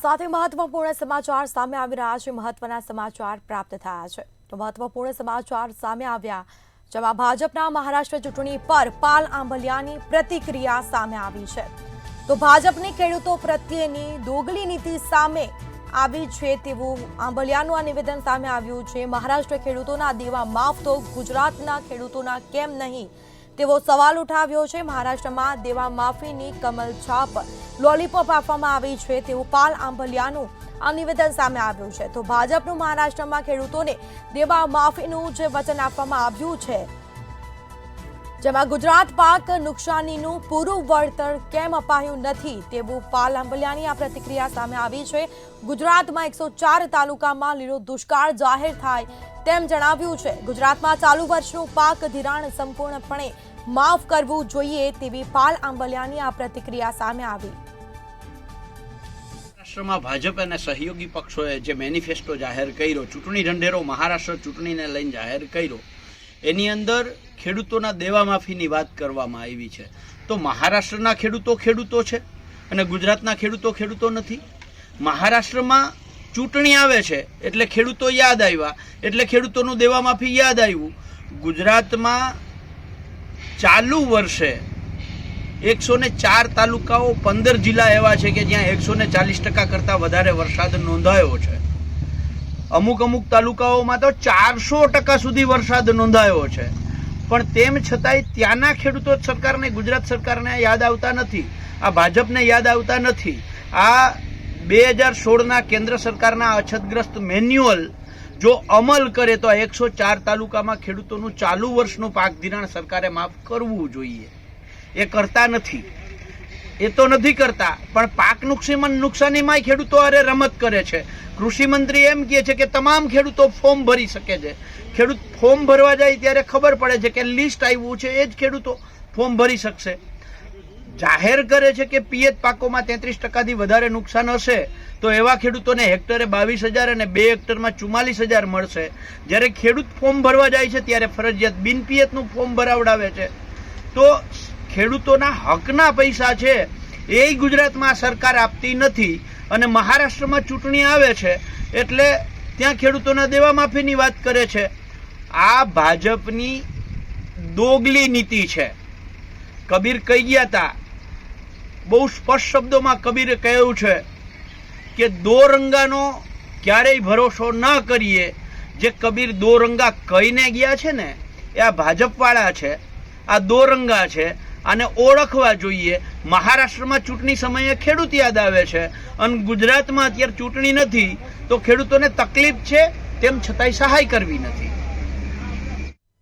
સાથે મહત્વપૂર્ણ સમાચાર સામે આવી રહ્યા છે। મહત્વના સમાચાર પ્રાપ્ત થયા છે તો મહત્વપૂર્ણ સમાચાર સામે આવ્યા, જેમાં ભાજપના મહારાષ્ટ્ર ચૂંટણી પર પાલ આંબલિયાની પ્રતિક્રિયા સામે આવી છે। તો ભાજપની ખેડૂતો પ્રત્યેની દોગલી નીતિ સામે આવી છે તેવું આંબલિયાનું આ નિવેદન સામે આવ્યું છે। મહારાષ્ટ્ર ખેડૂતોના દેવા માફ તો ગુજરાતના ખેડૂતોના કેમ નહીં તેવો સવાલ ઉઠાવ્યો છે। મહારાષ્ટ્રમાં દેવા માફીની કમલ છાપ લોલીપોપ આપવામાં આવી છે તેવું પાલ આંબલિયાનું આ નિવેદન સામે આવ્યું છે। તો ભાજપનું મહારાષ્ટ્રમાં ખેડૂતોને દેવા માફીનું જે વચન આપવામાં આવ્યું છે, જેમાં ગુજરાત પાક નુકસાનીનું પૂરું વળતર કેમ અપાયું નથી તેવું પાલ આંબલિયાની આ પ્રતિક્રિયા સામે આવી છે। ગુજરાતમાં 104 તાલુકામાં લીલો દુષ્કાળ જાહેર થાય તેમ જણાવ્યું છે। ગુજરાતમાં ચાલુ વર્ષનું પાક ધિરાણ સંપૂર્ણપણે માફ કરવું જોઈએ તેવી પાલ આંબલિયાની આ પ્રતિક્રિયા સામે આવી। મહારાષ્ટ્રમાં ભાજપ અને સહયોગી પક્ષોએ જે મેનિફેસ્ટો જાહેર કર્યો, ચૂંટણી ઢંઢેરો મહારાષ્ટ્ર ચૂંટણીને લઈને જાહેર કર્યો, એની અંદર ખેડૂતોના દેવા માફીની વાત કરવામાં આવી છે। તો મહારાષ્ટ્રના ખેડૂતો છે અને ગુજરાતના ખેડૂતો નથી। મહારાષ્ટ્રમાં ચૂંટણી આવે છે એટલે ખેડૂતો યાદ આવ્યા, એટલે ખેડૂતોનું દેવા માફી યાદ આવ્યું। ગુજરાતમાં ચાલુ વર્ષે 104 તાલુકાઓ 15 જિલ્લા એવા છે કે જ્યાં 140% કરતાં વધારે વરસાદ નોંધાયો છે। અમુક તાલુકાઓમાં તો 400% સુધી વરસાદ નોંધાયો છે, પણ તેમ છતાંય ત્યાંના ખેડૂતો સરકારને, ગુજરાત સરકારને યાદ આવતા નથી, આ ભાજપને યાદ આવતા નથી। આ 2016ના કેન્દ્ર સરકારના અછતગ્રસ્ત મેન્યુઅલ જો અમલ કરે તો 104 તાલુકામાં ખેડૂતોનું ચાલુ વર્ષનું પાક ધિરાણ સરકારે માફ કરવું જોઈએ। એ કરતા નથી, એ તો નથી કરતા, પણ પાક નુકસાનીમાં ખેડૂતો અરે રમત કરે છે। કૃષિ મંત્રી એમ કહે છે કે તમામ ખેડૂતો ફોર્મ ભરી શકે છે। ખેડૂત ફોર્મ ભરવા જાય ત્યારે ખબર પડે છે કે લિસ્ટ આવ્યું છે એ જ ખેડૂતો ફોર્મ ભરી શકશે। જાહેર કરે છે કે પિયત પાકોમાં 33%થી વધારે નુકસાન હશે તો એવા ખેડૂતોને હેક્ટરે 22,000 અને 2 હેક્ટરમાં 44,000 મળશે। જ્યારે ખેડૂત ફોર્મ ભરવા જાય છે ત્યારે ફરજિયાત બિનપિયતનું ફોર્મ ભરાવડાવે છે। તો ખેડૂતોના હકના પૈસા છે એ ગુજરાતમાં સરકાર આપતી નથી, અને મહારાષ્ટ્રમાં ચૂંટણી આવે છે એટલે ત્યાં ખેડૂતોના દેવા માફીની વાત કરે છે। આ ભાજપની દોગલી નીતિ છે। કબીર કહી ગયા હતા, બહુ સ્પષ્ટ શબ્દોમાં કબીરે કહ્યું છે કે દો રંગાનો ક્યારેય ભરોસો ન કરીએ। જે કબીર દો રંગા કહીને ગયા છે ને એ આ ભાજપવાળા છે, આ દો રંગા છે, આને ઓળખવા જોઈએ। મહારાષ્ટ્રમાં ચૂંટણી સમયે ખેડૂત યાદ આવે છે અને ગુજરાતમાં અત્યારે ચૂંટણી નથી તો ખેડૂતોને તકલીફ છે તેમ છતાંય સહાય કરવી નથી।